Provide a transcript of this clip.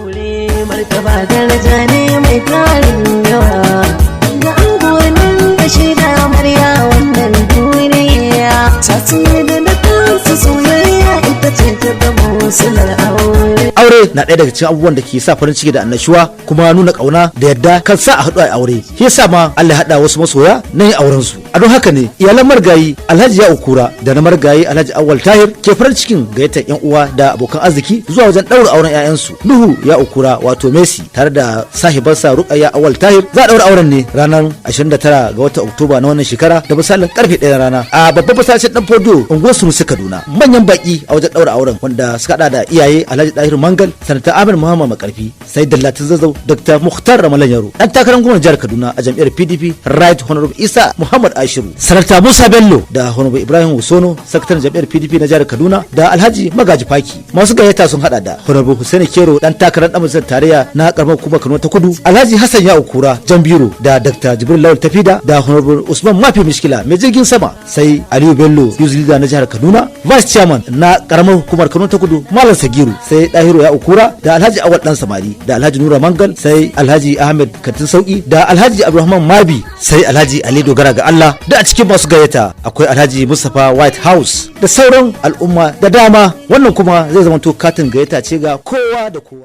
aure martaba daraja ne mai tarin yawa ga angonin da shida amarya wannan duniya ta ce da na kansa soyayya ita ce ta zama silar aure na ɗaya daga cikin abubuwan da ke sa farin ciki da annashuwa kuma nuna ƙauna da yadda kan sa a haɗu a aure shi yasa ma Allah ya haɗa wasu masoya na yin auren su a don haka ne iyalan margayi Alhaji ya ukura da na margayi Alhaji Awwal Tahir ke farin cikin gayyatar yan uwa da abokan arziki zuwa wajen ɗaura auren ƴaƴansu Nuhu ya ukura wato Messi tare da sahibarsa Ruqayya Awwal Tahir za a ɗaura auren ne ranar 29 ga watan Oktoba na wannan shekara da misalin karfe 1 na rana a babban masallacin Dan Fodo unguwar Sunusi Kaduna manyan baki a wajen ɗaura auren wanda suka hada da iyaye Alhaji Tahir Mangal sanata Amir Muhammad Makarfi sai Dallatin Zazzau Dr. Mukhtar Ramalan Yaro dan takarar gwamnatin jihar Kaduna a jam'iyyar PDP Right Honorable Isa Muhammad Ashiru sanata Musa Bello da Honorable Ibrahim Wusono sakataren jam'iyyar PDP na jihar Kaduna da Alhaji Magaji Faki masu gayyata sun hada da Honorable Hussein Kero dan takarar dan majalisar tarayya na karamar hukumar Kano ta Kudu Alhaji Hassan ya Ukura Jambiro da Dr. Jibril Lawal Tafida da Honorable Usman Mafi Mishkila mai jirgin sama sai Aliyu Bello Youth Leader na jihar Kaduna Vice Chairman na karamar hukumar Kano ta Kudu Malam Sagiru sai Dahiru ya Ukura da Alhaji Awal Dan Samari da Alhaji Nura Mangal sai Alhaji Ahmed Katin Sauki da Alhaji Abdulrahman Mabi sai Alhaji Ali Dogara ga Allah da a cikin masu gayyata akwai Alhaji Mustapha White House da sauran al'umma da dama wannan kuma zai zama to katin gayyata ce ga kowa da kowa.